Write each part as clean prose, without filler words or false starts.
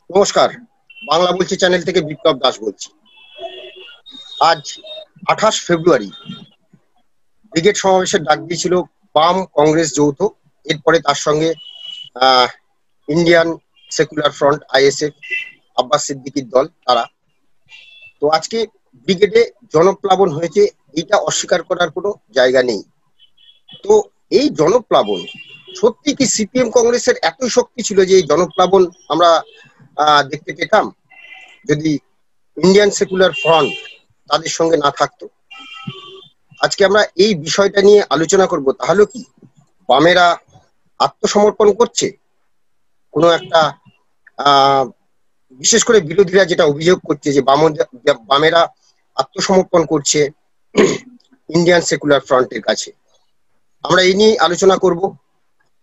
নমস্কার। বাংলা বলছি চ্যানেল থেকে বিপ্লব দাস বলছি। আজ 28 ফেব্রুয়ারি ব্রিগেড সমাবেশের ডাক দিয়েছিল বাম কংগ্রেস যৌথ। এরপরে তার সঙ্গে আহ ইন্ডিয়ান সেকুলার ফ্রন্ট আইএসএফ, আব্বাস সিদ্দিকীর দল তারা। তো আজকে ব্রিগেডে জনপ্লাবন হয়েছে, এইটা অস্বীকার করার কোনো জায়গা নেই। তো এই জনপ্লাবন সত্যি কি সিপিএম কংগ্রেসের এতই শক্তি ছিল যে এই জনপ্লাবন আমরা দেখতে পেতাম যদি ইন্ডিয়ান সেকুলার ফ্রন্ট তাদের সঙ্গে না থাকতো? আজকে আমরা এই বিষয়টা নিয়ে আলোচনা করব। তাহলে কি বামেরা আত্মসমর্পণ করছে? কোনো একটা বিশেষ করে বিরোধীরা যেটা অভিযোগ করছে যে বামেরা আত্মসমর্পণ করছে ইন্ডিয়ান সেকুলার ফ্রন্টের কাছে। আমরা এই নিয়ে আলোচনা করব।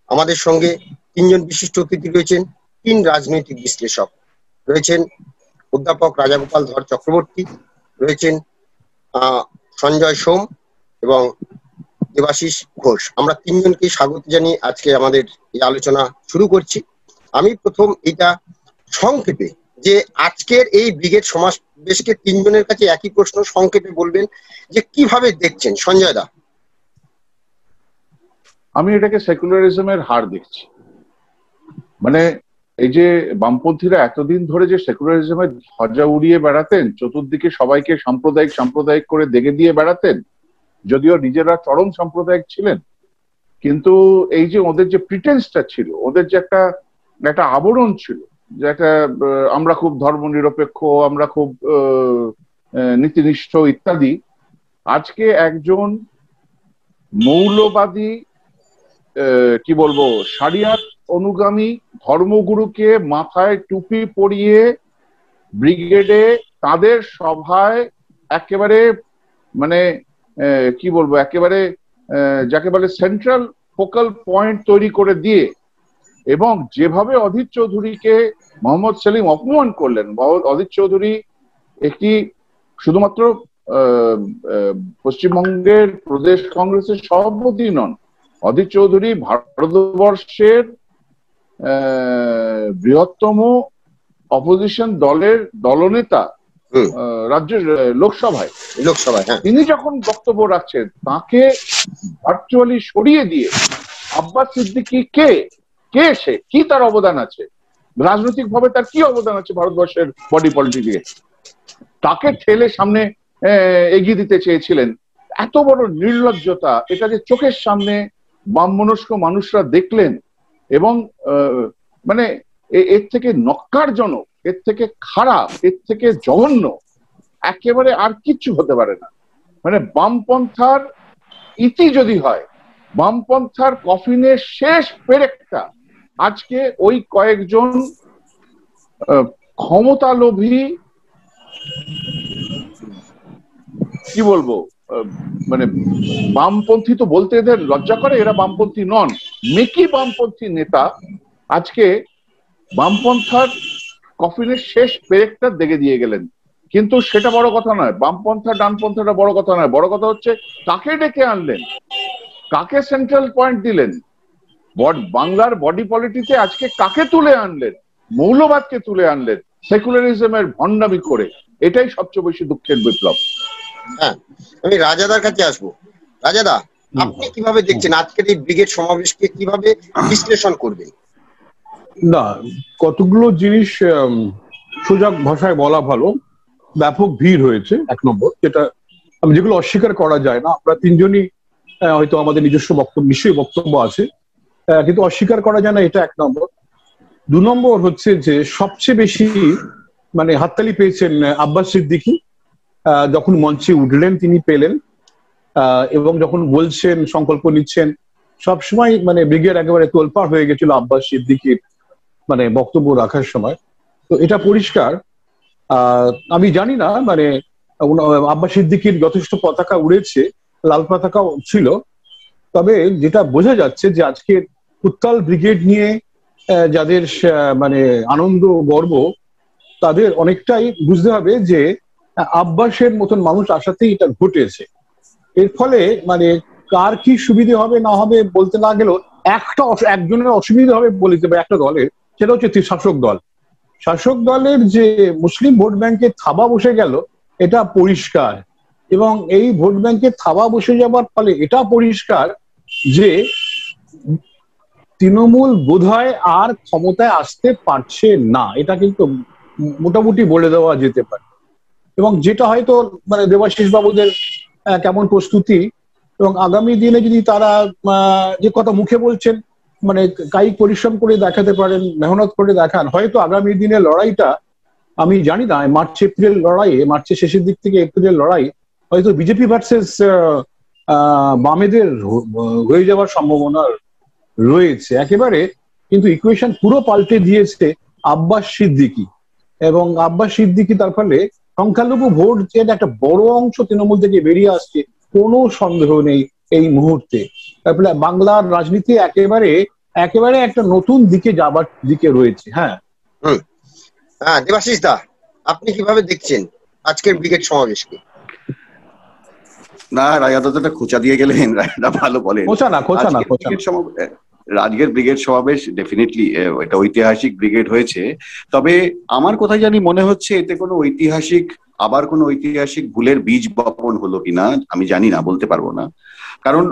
আমাদের সঙ্গে তিনজন বিশিষ্ট অতিথি রয়েছেন, তিন রাজনৈতিক বিশ্লেষক রয়েছেন। অধ্যাপক রাজাগোপাল ধর চক্রবর্তী রয়েছেন, সঞ্জয় সোম এবং দেবাশিস ঘোষ। আমরা তিনজনকে স্বাগত জানিয়ে আজকে আমাদের এই আলোচনা শুরু করছি। আমি প্রথম এটা সংক্ষেপে, যে আজকের এই ব্রিগেড সমাবেশকে তিনজনের কাছে একই প্রশ্ন, সংক্ষেপে বলবেন যে কিভাবে দেখছেন। সঞ্জয় দা। আমি এটাকে সেকুলারিজমের হার দেখছি। মানে এই যে বামপন্থীরা এতদিন ধরে যে সেকুলারিজমের ধ্বজা উড়িয়ে বেড়াতেন, চতুর্দিকে সবাইকে সাম্প্রদায়িক সাম্প্রদায়িক করে দেখে দিয়ে বেড়াতেন, যদিও নিজেরা চরম সাম্প্রদায়িক ছিলেন, কিন্তু এই যে ওদের যে প্রিটেন্সটা ছিল, ওদের যে একটা একটা আবরণ ছিল, যে একটা আমরা খুব ধর্মনিরপেক্ষ, আমরা খুব নীতিনিষ্ঠ ইত্যাদি, আজকে একজন মৌলবাদী কি বলবো শরিয়াত অনুগামী ধর্মগুরুকে মাথায় টুপি পরিয়ে ব্রিগেডে তাদের সভায় একেবারে মানে কি বলবো একেবারে যাকে বলে সেন্ট্রাল ফোকাল পয়েন্ট তৈরি করে দিয়ে, এবং যেভাবে অধীর চৌধুরীকে মোহাম্মদ সেলিম অপমান করলেন। অধীর চৌধুরী একটি শুধুমাত্র পশ্চিমবঙ্গের প্রদেশ কংগ্রেসের সভাপতি নন, অধীর চৌধুরী ভারতবর্ষের বৃহত্তম অপোজিশন দলের দলনেতা রাজ্যের লোকসভায়। তিনি যখন বক্তব্য রাখছেন, তাকে ভার্চুয়ালি সরিয়ে দিয়ে আব্বাস সিদ্দিকী কে সে, কি তার অবদান আছে রাজনৈতিক ভাবে, তার কি অবদান আছে ভারতবর্ষের বডি পলিটিক্সে, তাকে ঠেলে সামনে এগিয়ে দিতে চেয়েছিলেন। এত বড় নির্লজ্জতা, এটা যে চোখের সামনে বামমনস্ক মানুষরা দেখলেন, এবং মানে এর থেকে নক্কারজনক, এর থেকে খারাপ, এর থেকে জঘন্য একেবারে আর কিচ্ছু হতে পারে না। মানে বামপন্থার ইতি যদি হয়, বামপন্থার কফিনের শেষ পেরেকটা আজকে ওই কয়েকজন ক্ষমতালোভী, কি বলবো, মানে বামপন্থী তো বলতে এদের লজ্জা করে, এরা বামপন্থী নন, মেকি বামপন্থী নেতা আজকে বামপন্থার কফিনের শেষ পেরেকটা দেখে দিয়ে গেলেন। কিন্তু সেটা বড় কথা নয়, বামপন্থা ডানপন্থাটা বড় কথা নয়, বড় কথা হচ্ছে কাকে ডেকে আনলেন, কাকে সেন্ট্রাল পয়েন্ট দিলেন, বাংলার বডি পলিটিক্সে আজকে কাকে তুলে আনলেন, মৌলবাদকে তুলে আনলেন সেকুলারিজমের ভণ্ডামি করে। এটাই সবচেয়ে বেশি দুঃখের বিপ্লব। হ্যাঁ, আমি রাজাদার কাছে আসবো। রাজাদা, আপনি কিভাবে দেখছেন আজকের এই ব্রিগেড সমাবেশকে, কিভাবে বিশ্লেষণ করবেন? না, কতগুলো জিনিস সোজা ভাষায় বলা ভালো। ব্যাপক ভিড় হয়েছে, এক নম্বর, যেগুলো অস্বীকার করা যায় না। আমরা তিনজনই হয়তো আমাদের নিজস্ব বক্তব্য, নিশ্চয়ই বক্তব্য আছে, কিন্তু অস্বীকার করা যায় না, এটা এক নম্বর। দু নম্বর হচ্ছে যে সবচেয়ে বেশি মানে হাততালি পেয়েছেন আব্বাস সিদ্দিকী। যখন মঞ্চে উঠলেন তিনি পেলেন, এবং যখন বলছেন, সংকল্প নিচ্ছেন, সবসময় মানে ব্রিগেড একেবারে তোলপাড় হয়ে গেছিল আব্বাস সিদ্দিকীর মানে বক্তব্য রাখার সময়। তো এটা পরিষ্কার। আমি জানি না মানে আব্বাস সিদ্দিকীর যথেষ্ট পতাকা উড়েছে, লাল পতাকাও ছিল, তবে যেটা বোঝা যাচ্ছে যে আজকে উত্তাল ব্রিগেড নিয়ে যাদের মানে আনন্দ গর্ব, তাদের অনেকটাই বুঝতে হবে যে আব্বাসের মতন মানুষ আসাতেই এটা ঘটেছে। এর ফলে মানে কার কি সুবিধে হবে না হবে বলতে না গেলেও একজনের অসুবিধা হবে বলে দিতে পারে একটা দলের, সেটা হচ্ছে শাসক দল। শাসক দলের যে মুসলিম ভোট ব্যাংকে থাবা বসে গেল এটা পরিষ্কার, এবং এই ভোট ব্যাংকে থাবা বসে যাবার ফলে এটা পরিষ্কার যে তৃণমূল বোধহয় আর ক্ষমতায় আসতে পারছে না, এটা কিন্তু মোটামুটি বলে দেওয়া যেতে পারে। এবং যেটা হয়তো মানে দেবাশিস বাবুদের কেমন প্রস্তুতি, এবং আগামী দিনে যদি তারা যে কথা মুখে বলছেন মানে কায়িক পরিশ্রম করে দেখাতে পারেন, মেহনত করে দেখান, হয়তো আগামী দিনে লড়াইটা আমি জানি না, মার্চ এপ্রিল লড়াই, মার্চের শেষের দিক থেকে এপ্রিলের লড়াই হয়তো বিজেপি ভার্সেস বামেদের হয়ে যাওয়ার সম্ভাবনা রয়েছে একেবারে। কিন্তু ইকুয়েশন পুরো পাল্টে দিয়েছে আব্বাস সিদ্দিকী, এবং আব্বাস সিদ্দিকী তার ফলে সংখ্যালঘু ভোট যে একটা বড় অংশ তৃণমূল থেকে বেরিয়ে আসছে কোনো সন্দেহ নেই এই মুহূর্তে। তারপরে বাংলার রাজনীতি একেবারে একেবারে একটা নতুন দিকে যাবার দিকে রয়েছে। হ্যাঁ দেবাশিস দা, আপনি কিভাবে দেখছেন আজকের ব্রিগেড সমাবেশকে? না, রাজা দাদা খোঁচা দিয়ে গেলেন, রাজাদা ভালো বলেন। আজকের ব্রিগেড সমাবেশ ডেফিনেটলি এটা ঐতিহাসিক ব্রিগেড হয়েছে। তবে আমার কোথায় জানি মনে হচ্ছে এতে কোনো ঐতিহাসিক ভুলের বীজ বপন হলো কিনা আমি জানি না, বলতে পারবো না। কারণ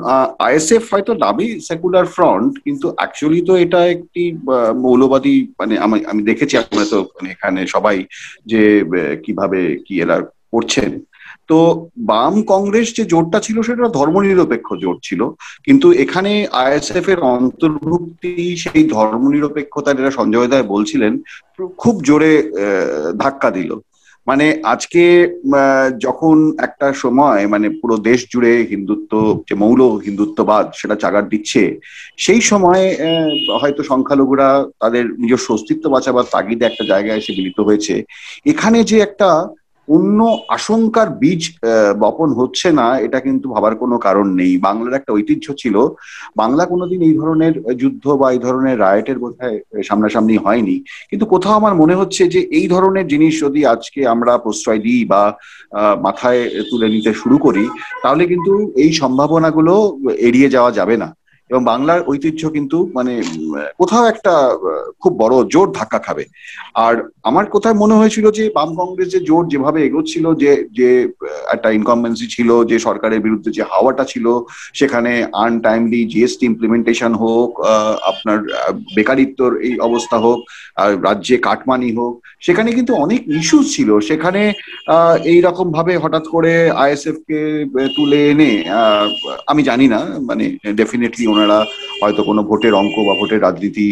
আইএসএফ হয়তো নামই সেকুলার ফ্রন্ট, কিন্তু অ্যাকচুয়ালি তো এটা একটি মৌলবাদী, মানে আমি দেখেছি আমরা তো এখানে সবাই যে কিভাবে কি এরা করছেন। তো বাম কংগ্রেস যে জোটটা ছিল সেটা ধর্মনিরপেক্ষ জোট ছিল, কিন্তু এখানে আইএসএফ এর অন্তর্ভুক্তি সেই ধর্মনিরপেক্ষতার, এরা সঞ্জয় দা বলছিলেন, খুব জোরে ধাক্কা দিল। মানে আজকে যখন একটা সময় মানে পুরো দেশ জুড়ে হিন্দুত্ব, যে মৌল হিন্দুত্ববাদ সেটা চাগার দিচ্ছে, সেই সময় হয়তো সংখ্যালঘুরা তাদের নিজস্ব অস্তিত্ব বাঁচাবার তাগিদে একটা জায়গায় এসে মিলিত হয়েছে। এখানে যে একটা অন্য আশঙ্কার বীজ বপন হচ্ছে না, এটা কিন্তু ভাবার কোনো কারণ নেই। বাংলার একটা ঐতিহ্য ছিল, বাংলা কোনোদিন এই ধরনের যুদ্ধ বা এই ধরনের রায়টের বোধহয় সামনাসামনি হয়নি, কিন্তু কোথাও আমার মনে হচ্ছে যে এই ধরনের জিনিস যদি আজকে আমরা প্রশ্রয় দিই বা মাথায় তুলে নিতে শুরু করি, তাহলে কিন্তু এই সম্ভাবনাগুলো এড়িয়ে যাওয়া যাবে না, এবং বাংলার ঐতিহ্য কিন্তু মানে কোথাও একটা খুব বড় জোর ধাক্কা খাবে। আর আমার কোথায় মনে হয়েছিল যে বাম কংগ্রেস যে জোট যেভাবে এগোচ্ছিল, যে একটা ইনকমবেন্সি ছিল, যে সরকারের বিরুদ্ধে যে হাওয়াটা ছিল, সেখানে আনটাইমলি জিএসটি ইমপ্লিমেন্টেশন হোক, আপনার বেকারিত্বর এই অবস্থা হোক, আর রাজ্যে কাটমানি হোক, সেখানে কিন্তু অনেক ইস্যুস ছিল। সেখানে এইরকম ভাবে হঠাৎ করে আইএসএফ কে তুলে এনে আমি জানি না, মানে ডেফিনেটলি ওনারা হয়তো কোনো ভোটের অঙ্ক বা ভোটের রাজনীতি,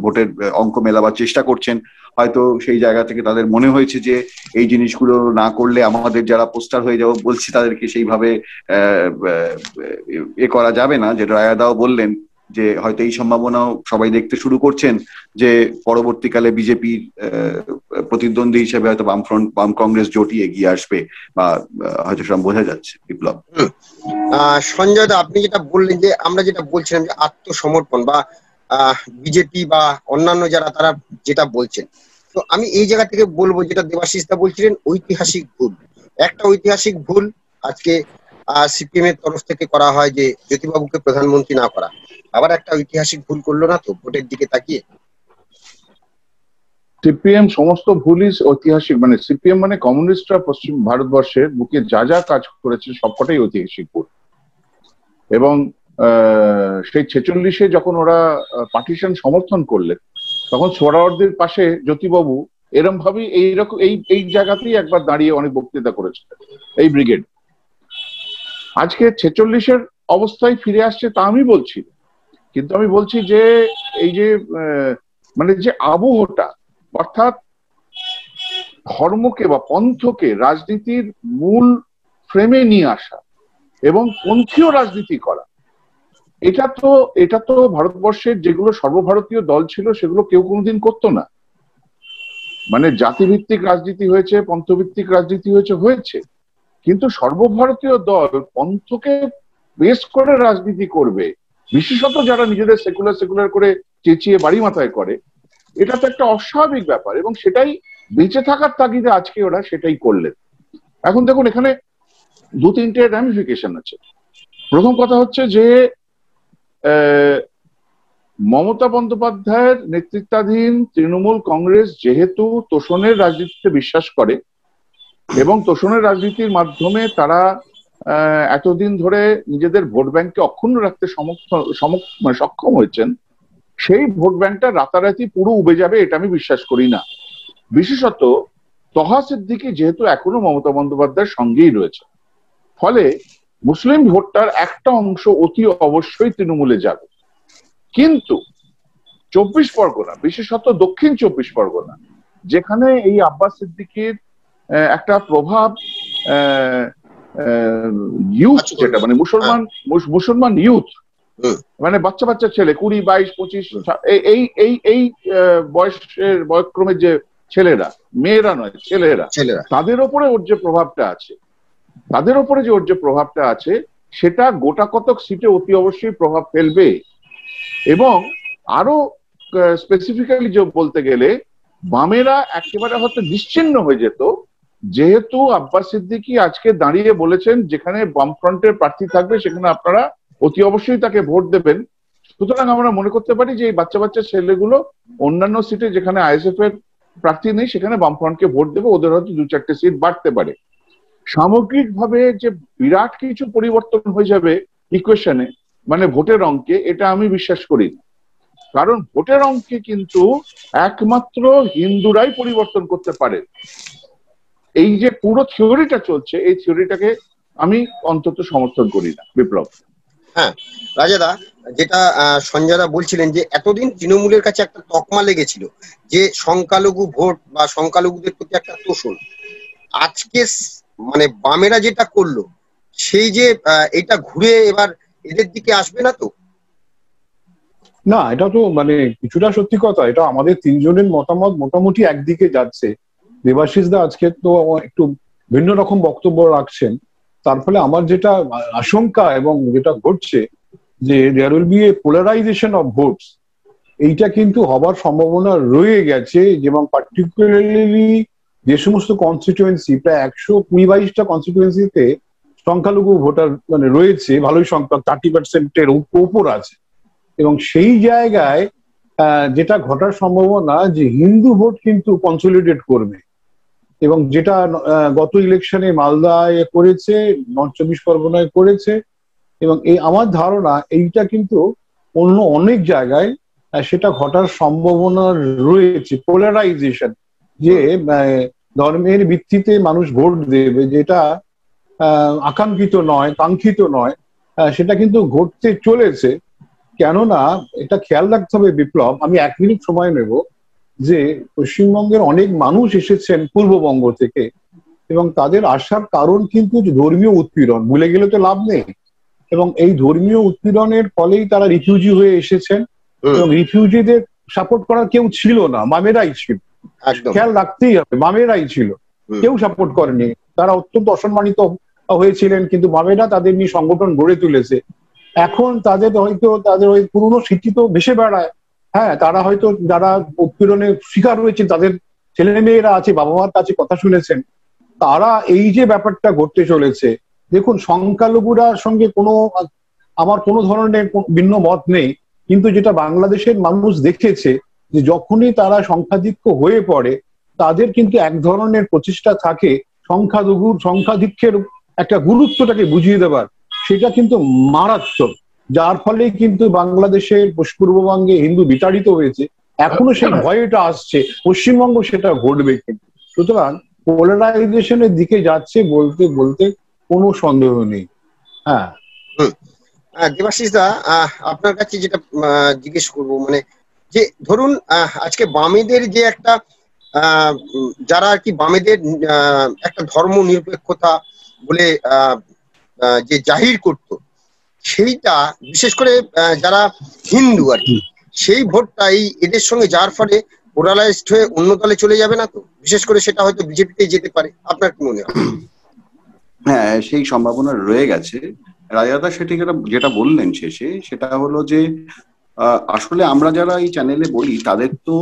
ভোটের অঙ্ক মেলাবার চেষ্টা করছেন। হয়তো সেই জায়গা থেকে তাদের মনে হয়েছে যে এই জিনিসগুলো না করলে আমাদের যারা পোস্টার হয়ে যাবো বলছি তাদেরকে সেইভাবে করা যাবে না, যেটা রায়াদাও বললেন যে হয়তো এই সম্ভাবনাও সবাই দেখতে শুরু করছেন যে পরবর্তীকালে বিজেপির প্রতিদ্বন্দ্বী হিসেবে হয়তো বাম কংগ্রেস জোটই এগিয়ে আসবে, বা হয়তো সেটা বোঝা যাচ্ছে। বিপ্লব, সঞ্জয় দা, আপনি যেটা বললেন যে আমরা যেটা বলছিলাম যে আত্মসমর্পণ বা বিজেপি বা অন্যান্য যারা তারা যেটা বলছেন, তো আমি এই জায়গা থেকে বলবো যেটা দেবাশিস দা বলছিলেন, ঐতিহাসিক ভুল, একটা ঐতিহাসিক ভুল আজকে সিপিএম এর তরফ থেকে করা হয় যে জ্যোতিবাবুকে প্রধানমন্ত্রী না করা। আবার একটা ঐতিহাসিক ভুল করলো না তো ভোটের দিকে তাকিয়ে? সিপিএম সমস্ত ভুলই ঐতিহাসিক, মানে সিপিএম মানে কমিউনিস্টরা পশ্চিম ভারতবর্ষের বুকে যা যা কাজ করেছে সবকটাই ঐতিহাসিক ভুল। এবং সেই 46-এ যখন ওরা পার্টিশন সমর্থন করলেন, তখন সোহরাওয়ার্দীর পাশে জ্যোতিবাবু এরম ভাবেই এইরকম এই জায়গাতেই একবার দাঁড়িয়ে অনেক বক্তৃতা করেছিলেন এই ব্রিগেড। আজকে 46-এর অবস্থায় ফিরে আসছে তা আমি বলছি, কিন্তু আমি বলছি যে এই যে মানে যে আবহটা, অর্থাৎ ধর্মকে বা পন্থকে রাজনীতির মূল ফ্রেমে নিয়ে আসা এবং পন্থীয় রাজনীতি করা, এটা তো ভারতবর্ষের যেগুলো সর্বভারতীয় দল ছিল সেগুলো কেউ কোনোদিন করতো না। মানে জাতিভিত্তিক রাজনীতি হয়েছে, পন্থভিত্তিক রাজনীতি হয়েছে, কিন্তু সর্বভারতীয় দল পন্থকে বেস করে রাজনীতি করবে, বিশেষত যারা নিজেদের সেকুলার করে চেঁচিয়ে বাড়ি মাথায় করে, এটা তো একটা অস্বাভাবিক ব্যাপার, এবং সেটাই বেঁচে থাকার তাগিদে আজকে ওরা সেটাই করলেন। এখন দেখুন, এখানে 2-3টে র্যামিফিকেশন আছে। প্রথম কথা হচ্ছে যে মমতা বন্দ্যোপাধ্যায়ের নেতৃত্বাধীন তৃণমূল কংগ্রেস যেহেতু তোষণের রাজনীতিতে বিশ্বাস করে এবং তোষণের রাজনীতির মাধ্যমে তারা এতদিন ধরে নিজেদের ভোট ব্যাংককে অক্ষুণ্ণ রাখতে সক্ষম হয়েছেন, সেই ভোট ব্যাংকটা রাতারাতি পুরো উবে যাবে এটা আমি বিশ্বাস করি না। বিশেষত তহা সিদ্দিকী যেহেতু এখনো মমতা বন্দ্যোপাধ্যায়ের সঙ্গেই রয়েছে, ফলে মুসলিম ভোটটার একটা অংশ অতি অবশ্যই তৃণমূলে যাবে। কিন্তু 24 পরগনা, বিশেষত দক্ষিণ 24 পরগনা, যেখানে এই আব্বাস সিদ্দিকীর একটা প্রভাব ইউথ, যেটা মানে মুসলমান ইউথ, মানে বাচ্চা বাচ্চা ছেলে 20, 22, 25 এই বয়সক্রমের যে ছেলেরা, মেয়েরা নয় ছেলেরা, তাদের ওপরে ওর যে প্রভাবটা আছে সেটা গোটা কতক সিটে অতি অবশ্যই প্রভাব ফেলবে। এবং আরো স্পেসিফিক্যালি যে বলতে গেলে বামেরা একেবারে হয়তো নিশ্চিহ্ন হয়ে যেত, যেহেতু আব্বাস সিদ্দিকী আজকে দাঁড়িয়ে বলেছেন যেখানে বামফ্রন্টের প্রার্থী থাকবে সেখানে আপনারা অতি অবশ্যই তাকে ভোট দেবেন। সুতরাং আমরা মনে করতে পারি যে এই বাচ্চা বাচ্চা ছেলেগুলো অন্যান্য সিটে যেখানে আইএসএফ এর প্রার্থী নেই সেখানে বামফ্রন্টকে ভোট দেবে, ওদের হয়তো 2-4টে সিট বাড়তে পারে। সামগ্রিকভাবে যে বিরাট কিছু পরিবর্তন হয়ে যাবে ইকুয়েশনে, মানে ভোটের অঙ্কে, এটা আমি বিশ্বাস করি না। কারণ ভোটের অঙ্কে কিন্তু একমাত্র হিন্দুরাই পরিবর্তন করতে পারে। এই যে পুরো থিওরিটা চলছে, এই থিওরিটাকে আমি অন্তত সমর্থন করি না। বিপ্লব। হ্যাঁ রাজাদা, যেটা সঞ্জয়দা বলছিলেন যে এতদিন তৃণমূলের কাছে একটা তকমা লেগেছিল যে সংখ্যালঘু ভোট বা সংখ্যালঘুদের প্রতি একটা তোষণ, আজকে মানে বামেরা যেটা করলো সেই যে এটা ঘুরে এবার এদের দিকে আসবে না তো? না, এটা তো মানে কিছুটা সত্যি কথা। এটা আমাদের তিনজনের মতামত মোটামুটি একদিকে যাচ্ছে। দেবাশিস দা আজকে তো একটু ভিন্ন রকম বক্তব্য রাখছেন, তার ফলে আমার যেটা আশঙ্কা এবং যেটা ঘটছে যে there will be a polarization of votes, এইটা কিন্তু হবার সম্ভাবনা রয়ে গেছে। এবং পার্টিকুলারলি যে সমস্ত কনস্টিটুয়েন্সি, প্রায় 122টা কনস্টিটুয়েন্সিতে সংখ্যালঘু ভোটার মানে রয়েছে, ভালোই সংখ্যা, 30%-এর উপর আছে। এবং সেই জায়গায় যেটা ঘটার সম্ভাবনা যে হিন্দু ভোট কিন্তু কনসলিডেট করবে, এবং যেটা গত ইলেকশনে মালদায় করেছে, নর্থ 24 পরগনায় করেছে, এবং এই আমার ধারণা এইটা কিন্তু অন্য অনেক জায়গায় সেটা ঘটার সম্ভাবনা রয়েছে। পোলারাইজেশন, যে ধর্মের ভিত্তিতে মানুষ ভোট দেবে, যেটা আকাঙ্ক্ষিত নয়, কাঙ্ক্ষিত নয়, সেটা কিন্তু ঘটতে চলেছে। কেননা এটা খেয়াল রাখতে হবে বিপ্লব, আমি 1 মিনিট সময় নেব, যে পশ্চিমবঙ্গের অনেক মানুষ এসেছেন পূর্ববঙ্গ থেকে, এবং তাদের আসার কারণ কিন্তু ধর্মীয় উৎপীড়ন, ভুলে গেলে তো লাভ নেই। এবং এই ধর্মীয় উৎপীড়নের ফলেই তারা রিফিউজি হয়ে এসেছেন, এবং রিফিউজিদের সাপোর্ট করার কেউ ছিল না, বামেরাই ছিল। খেয়াল রাখতেই হবে, বামেরাই ছিল, কেউ সাপোর্ট করেনি। তারা অত্যন্ত অসম্মানিত হয়েছিলেন, কিন্তু বামেরা তাদের নিয়ে সংগঠন গড়ে তুলেছে। এখন তাদের ওই পুরনো স্মৃতি তো ভেসে বেড়ায়। হ্যাঁ, তারা হয়তো যারা উৎপীড়নের শিকার হয়েছেন, তাদের ছেলে মেয়েরা আছে, বাবা মার কাছে কথা শুনেছেন, তারা এই যে ব্যাপারটা ঘটতে চলেছে। দেখুন, সংখ্যালঘুরার সঙ্গে আমার কোনো ধরনের ভিন্ন মত নেই, কিন্তু যেটা বাংলাদেশের মানুষ দেখেছে যে যখনই তারা সংখ্যাধিক্য হয়ে পড়ে, তাদের কিন্তু এক ধরনের প্রচেষ্টা থাকে সংখ্যাধিক্যের একটা গুরুত্বটাকে বুঝিয়ে দেবার, সেটা কিন্তু মারাত্মক। যার ফলে কিন্তু বাংলাদেশের পূর্ববঙ্গে হিন্দু বিতাড়িত হয়েছে, এখনো সেই ভয়টা আসছে, পশ্চিমবঙ্গ সেটা ঘটবে কিন্তু। সুতরাং পোলারাইজেশনের দিকে যাচ্ছে বলতে বলতে কোনো সন্দেহ নেই। হ্যাঁ, দেবাশিস দা, আপনার কাছে যেটা জিজ্ঞেস করবো, মানে যে ধরুন আজকে বামেদের যে একটা যারা আর কি বামেদের একটা ধর্ম নিরপেক্ষতা বলে যে জাহির করতো, সেইটা বিশেষ করে যারা হিন্দু আর কি, সেই ভোটটা এদের সঙ্গে যার ফলে পোলারাইজড হয়ে অন্য দলে চলে যাবে না তো? বিশেষ করে সেটা হয়তো বিজেপিতে যেতে পারে, আপনার কি মনে হয়? হ্যাঁ, সেই সম্ভাবনা রয়ে গেছে। রাজাদা সেটি যেটা বললেন শেষে, সেটা হলো যে আসলে আমরা যারা এই চ্যানেলে বলি তাদের তো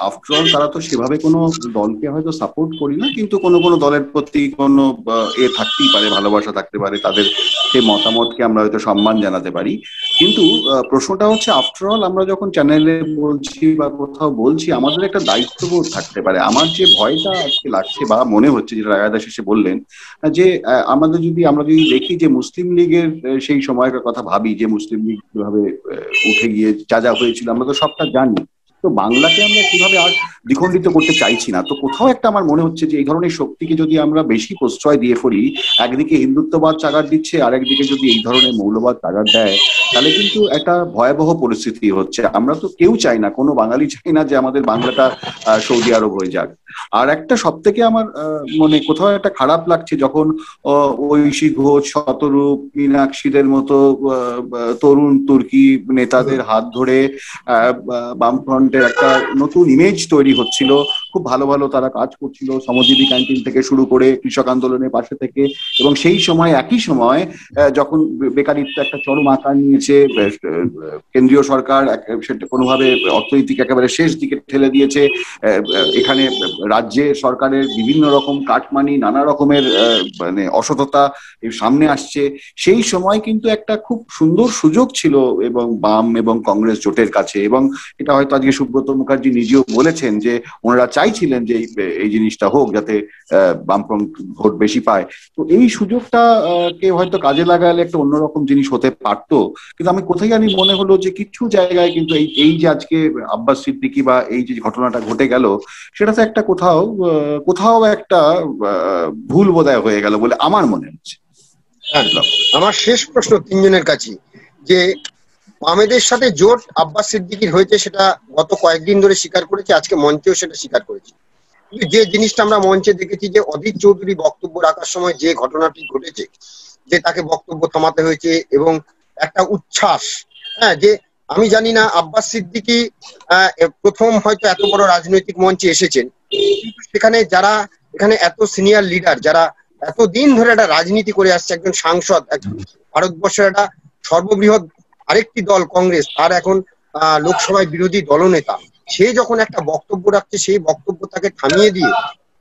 আফটারঅল তারা তো সেভাবে কোনো দলকে হয়তো সাপোর্ট করি না, কিন্তু কোনো কোনো দলের প্রতি কোনো থাকতেই পারে, ভালোবাসা থাকতে পারে, তাদের সেই মতামতকে আমরা হয়তো সম্মান জানাতে পারি। কিন্তু প্রশ্নটা হচ্ছে আফটার অল আমরা যখন চ্যানেলে বলছি বা কোথাও বলছি, আমাদের একটা দায়িত্ববোধ থাকতে পারে। আমার যে ভয়টা আজকে লাগছে বা মনে হচ্ছে, যেটা রায়দা শেষে বললেন, যে আমরা যদি দেখি যে মুসলিম লীগের সেই সময়কার কথা ভাবি, যে মুসলিম লীগ কিভাবে উঠে গিয়ে যা যা হয়েছিল আমরা তো সবটা জানি। তো বাংলাকে আমরা কিভাবে আর দ্বিখণ্ডিত করতে চাইছি না। তো কোথাও একটা আমার মনে হচ্ছে যে এই ধরনের শক্তিকে যদি আমরা বেশি প্রশ্রয় দিয়ে ফেলি, একদিকে হিন্দুত্ববাদ চাগার দিচ্ছে, আর একদিকে যদি এই ধরনের মৌলবাদ চাগার দেয়, তাহলে কিন্তু একটা ভয়াবহ পরিস্থিতি হচ্ছে। আমরা তো কেউ চাই না, কোনো বাঙালি চাই না যে আমাদের বাংলাটা সৌদি আরব হয়ে যাক। আর একটা সব থেকে আমার মনে কোথাও একটা খারাপ লাগছে, যখন ঐশী ঘোষ, শতরূপ, মীনাক্ষীদের মতো তরুণ তুর্কি নেতাদের হাত ধরে বামফ্রন্টের একটা নতুন ইমেজ তৈরি হচ্ছিল। খুব ভালো ভালো তারা কাজ করছিল, শ্রমজীবী ক্যান্টিন থেকে শুরু করে কৃষক আন্দোলনের পাশে থেকে। এবং সেই সময় একই সময় যখন বেকারিত্ব একটা চরম আকার নিয়েছে, কেন্দ্রীয় সরকার সেটা কোনোভাবে অর্থনৈতিক একেবারে শেষ দিকে ঠেলে দিয়েছে, এখানে রাজ্যে সরকারের বিভিন্ন রকম কাটমানি, নানা রকমের মানে অসততা সামনে আসছে, সেই সময় কিন্তু একটা খুব সুন্দর সুযোগ ছিল এবং বাম এবং কংগ্রেস জোটের কাছে। এবং এটা হয়তো আজকে সুব্রত মুখার্জি নিজেও বলেছেন যে ওনারা চাইছিলেন যে এই জিনিসটা হোক, যাতে বামফ্রন্ট ভোট বেশি পায়। তো এই সুযোগটা কে হয়তো কাজে লাগালে একটা অন্যরকম জিনিস হতে পারতো। কিন্তু আমি কোথায় জানি মনে হলো যে কিছু জায়গায় কিন্তু এই যে আজকে আব্বাস সিদ্দিকী বা এই যে ঘটনাটা ঘটে গেল, সেটাতে একটা কোথাও একটা ভুল বোধহয় হয়ে গেল বলে আমার মনে হচ্ছে। আমার শেষ প্রশ্ন তিনজনের কাছে, যে বামেদের সাথে জোট আব্বাস সিদ্দিকীর হয়েছে, সেটা গত কয়েকদিন ধরে স্বীকার করেছে, আজকে মঞ্চেও সেটা স্বীকার করেছে। কিন্তু যে জিনিসটা আমরা মঞ্চে দেখেছি, যে অধীর চৌধুরী বক্তব্য রাখার সময় যে ঘটনাটি ঘটেছে, যে তাকে বক্তব্য থামাতে হয়েছে এবং একটা উচ্ছ্বাস, হ্যাঁ, যে আমি জানি না আব্বাস সিদ্দিকী প্রথম হয়তো এত বড় রাজনৈতিক মঞ্চে এসেছেন, কিন্তু সেখানে যারা এখানে এত সিনিয়র লিডার, যারা এতদিন ধরে একটা রাজনীতি করে আসছে, একজন সাংসদ, ভারতবর্ষের একটা সর্ববৃহৎ আরেকটি দল কংগ্রেস, তার এখন লোকসভায় বিরোধী দলনেতা, সে যখন একটা বক্তব্য রাখছে, সেই বক্তব্য তাকে থামিয়ে দিয়ে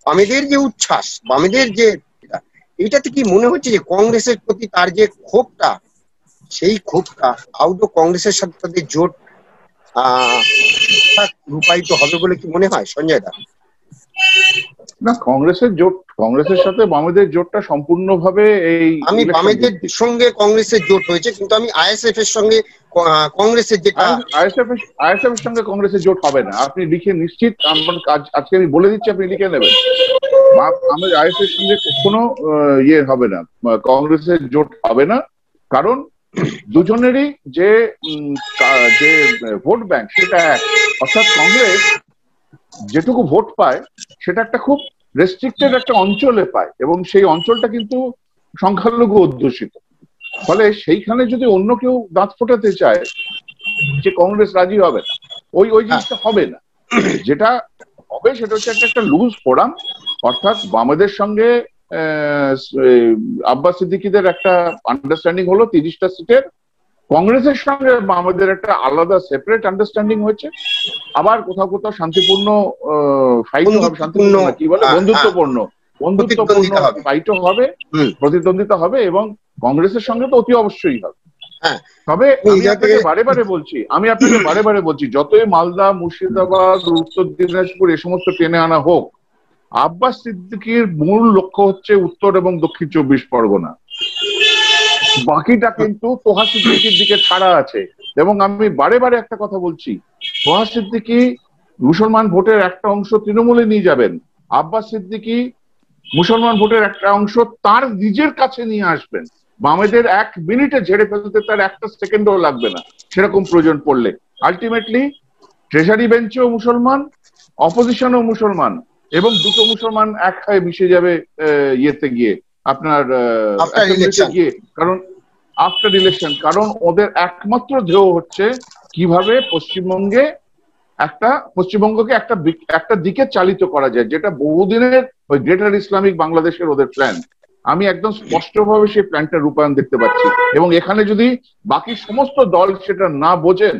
বামেদের যে উচ্ছ্বাস, বামেদের যে এইটাতে কি মনে হচ্ছে যে কংগ্রেসের প্রতি তার যে ক্ষোভটা, সেই ক্ষোভটা আদৌ কংগ্রেসের সাথে তাদের জোট রূপায়িত হবে বলে কি মনে হয় সঞ্জয় দা? না, কংগ্রেসের সাথে বামেদের জোটটা সম্পূর্ণভাবে আমি বামেদের সঙ্গে কংগ্রেসের জোট হয়েছে, কিন্তু আমি আইএসএফ এর সঙ্গে কংগ্রেসের যেটা আইএসএফ এর সঙ্গে কংগ্রেসের জোট হবে না। আপনি লিখে নিশ্চিত, আজকে আমি বলে দিচ্ছি, আপনি লিখে নেবেন। আমাদের আইএসএফ এর সঙ্গে কোনো হবে না, কংগ্রেসের জোট হবে না। কারণ দুজনেরই যে ভোট ব্যাংক সেটা এক, অর্থাৎ কংগ্রেস যেটুকু ভোট পায় সেটা একটা খুব রেস্ট্রিক্টেড একটা অঞ্চলে পায়, এবং সেই অঞ্চলটা কিন্তু সংখ্যালঘু অধ্যুষিত। ফলে সেইখানে যদি অন্য কেউ দাঁত ফোটাতে চায়, যে কংগ্রেস রাজি হবে না, ওই জিনিসটা হবে না। যেটা হবে সেটা হচ্ছে একটা লুজ ফোরাম, অর্থাৎ বামেদের সঙ্গে আব্বাস সিদ্দিকীদের একটা আন্ডারস্ট্যান্ডিং হলো 30টা সিটের, কংগ্রেসের সঙ্গে আমাদের একটা আলাদা সেপারেট আন্ডারস্ট্যান্ডিং হয়েছে। আবার কোথাও কোথাও শান্তিপূর্ণ ফাইটও হবে, শান্তিপূর্ণ কি বলে বন্ধুত্বপূর্ণ ফাইটও হবে, প্রতিদ্বন্দ্বিতা হবে, এবং কংগ্রেসের সঙ্গে তো অতি অবশ্যই হবে। তবে আমি আপনাকে বারে বারে বলছি, যতই মালদা, মুর্শিদাবাদ, উত্তর দিনাজপুর এ সমস্ত টেনে আনা হোক, আব্বাস সিদ্দিকীর মূল লক্ষ্য হচ্ছে উত্তর এবং দক্ষিণ 24 পরগনা। বাকিটা কিন্তু তোহা সিদ্দিকীর দিকে ছাড়া আছে। এবং আমি বারে বারে একটা কথা বলছি, তোহা সিদ্দিকী মুসলমান ভোটের একটা অংশ তৃণমূলে নিয়ে যাবেন, আব্বাস সিদ্দিকী মুসলমান ভোটের একটা অংশ তার নিজের কাছে নিয়ে আসবেন। বামেদের 1 মিনিটে ঝেড়ে ফেলতে তার একটা সেকেন্ডও লাগবে না, সেরকম প্রয়োজন পড়লে। আলটিমেটলি ট্রেজারি বেঞ্চেও মুসলমান, অপোজিশনও মুসলমান, এবং দুটো মুসলমান এক হয়ে মিশে যাবে ইয়েতে গিয়ে, আপনার গিয়ে, কারণ আফটার ইলেকশন। কারণ ওদের একমাত্র ধ্যেয় হচ্ছে কিভাবে পশ্চিমবঙ্গকে একটা দিকে চালিত করা যায়, যেটা বহুদিনের ওই গ্রেটার ইসলামিক বাংলাদেশের ওদের প্ল্যান। আমি একদম স্পষ্টভাবে সেই প্ল্যানটা রূপায়ণ দেখতে পাচ্ছি। এবং এখানে যদি বাকি সমস্ত দল সেটা না বোঝেন,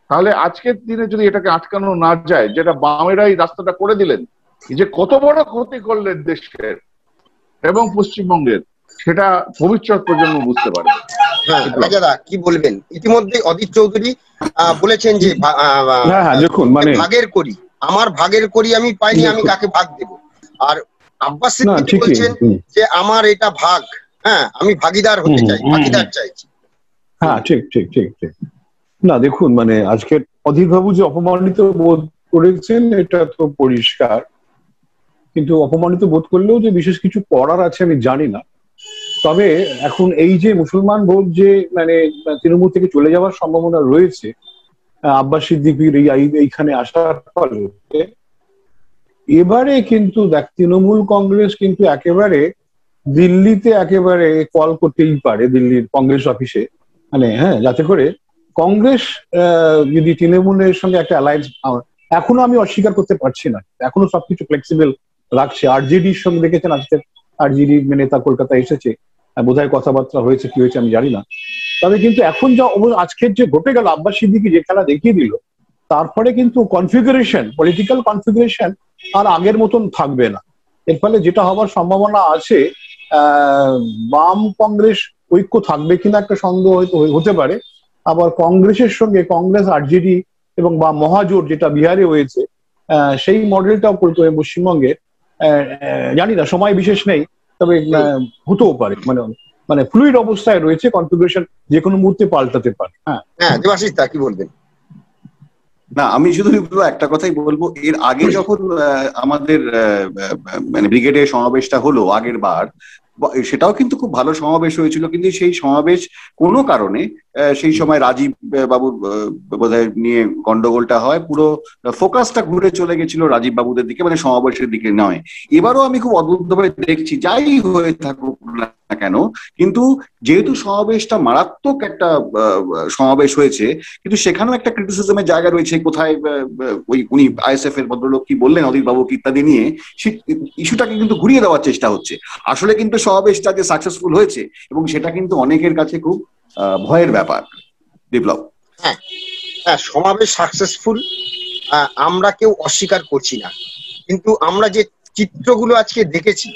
তাহলে আজকের দিনে যদি এটাকে আটকানো না যায়, যেটা বামেরাই রাস্তাটা করে দিলেন, যে কত বড় ক্ষতি করলেন দেশের এবং পশ্চিমবঙ্গের, সেটা ভবিষ্যৎ প্রজন্ম বুঝতে পারে। রাজাদা কি বলবেন? ইতিমধ্যে অদিত চৌধুরী বলেছেন যে দেখুন মানে ভাগের করি, আমার ভাগের করি আমি পাইনি, আমি কাকে ভাগ দেব? আর আব্বাস সিদ্দিকী বলছেন যে আমার এটা ভাগ, আমি ভাগিদার হতে চাই, ভাগিদার চাইছি। ঠিক ঠিক ঠিক ঠিক। না দেখুন মানে আজকে অধীর বাবু যে অপমানিত বোধ করেছেন এটা তো পরিষ্কার, কিন্তু অপমানিত বোধ করলেও যে বিশেষ কিছু করার আছে আমি জানি না। তবে এখন এই যে মুসলমান ভোট যে মানে তৃণমূল থেকে চলে যাওয়ার সম্ভাবনা রয়েছে আব্বাস সিদ্দিকীর এইখানে আসার ফলে, এবারে কিন্তু দেখ তৃণমূল কংগ্রেস কিন্তু একেবারে দিল্লিতে একেবারে কল করতেই পারে, দিল্লির কংগ্রেস অফিসে, মানে যাতে করে কংগ্রেস যদি তৃণমূলের সঙ্গে একটা অ্যালায়েন্স, এখনো আমি অস্বীকার করতে পারছি না, এখনো সবকিছু ফ্লেক্সিবল রাখছে। আরজেডির সঙ্গে দেখেছেন আজকে আরজেডি নেতা কলকাতায় এসেছে, বোধহয় কথাবার্তা হয়েছে, কি হয়েছে আমি জানি না। তবে কিন্তু এখন যা আজকের যে ঘটে গেল, আব্বাস সিদ্দিকী যে খেলা দেখিয়ে দিল, তারপরে কিন্তু কনফিগারেশন, পলিটিক্যাল কনফিগারেশন আর আগের মতন থাকবে না। এর ফলে যেটা হওয়ার সম্ভাবনা আছে, বাম কংগ্রেস ঐক্য থাকবে কিনা একটা সন্দেহ হয়তো হতে পারে। আবার কংগ্রেসের সঙ্গে কংগ্রেস আরজেডি এবং বা মহাজোট যেটা বিহারে হয়েছে, সেই মডেলটাও পশ্চিমবঙ্গে জানি না, সময় বিশেষ নেই, তবে হতেও পারে। মানে ফ্লুইড অবস্থায় রয়েছে, কনফিগারেশন যে কোনো মুহূর্তে পাল্টাতে পারে। দেবাশিস দা কি বলবেন? না, আমি শুধু একটা কথাই বলবো, এর আগে যখন আমাদের মানে ব্রিগেডের সমাবেশটা হলো আগের বার, সেটাও কিন্তু খুব ভালো সমাবেশ হয়েছিল, কিন্তু সেই সমাবেশ কোনো কারণে সেই সময় রাজীব বাবুর বোধহয় নিয়ে গন্ডগোলটা হয়, পুরো ফোকাসটা ঘুরে চলে গেছিল রাজীব বাবুদের দিকে, মানে সমাবেশের দিকে নয়। এবারও আমি খুব অদ্ভুতভাবে দেখছি, যাই হয়ে থাকুক না কেন, কিন্তু যেহেতু সমাবেশটা মারাত্মক একটা সমাবেশ হয়েছে, কিন্তু সেখানেও একটা ক্রিটিসিজমের জায়গা রয়েছে, কোথায় ওই উনি আইএসএফ এর ভদ্রলোক কি বললেন অধীর বাবু ইত্যাদি নিয়ে, ইস্যুটাকে কিন্তু ঘুরিয়ে দেওয়ার চেষ্টা হচ্ছে। আসলে কিন্তু সমাবেশটা যে সাকসেসফুল হয়েছে, এবং সেটা কিন্তু অনেকের কাছে খুব ভয়ের ব্যাপার। বিপ্লব, সমাবেশ সাকসেসফুল আমরা কেউ অস্বীকার করছি না, কিন্তু আমরা যে চিত্রগুলো আজকে দেখেছি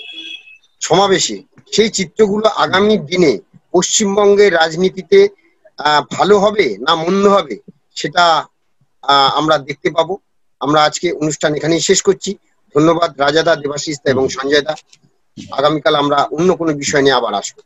সমাবেশে, সেই চিত্রগুলো আগামী দিনে পশ্চিমবঙ্গের রাজনীতিতে ভালো হবে না মন্দ হবে সেটা আমরা দেখতে পাবো। আমরা আজকে অনুষ্ঠান এখানেই শেষ করছি। ধন্যবাদ রাজাদা, দেবাশিস দা এবং সঞ্জয় দা। আগামীকাল আমরা অন্য কোনো বিষয় নিয়ে আবার আসবো।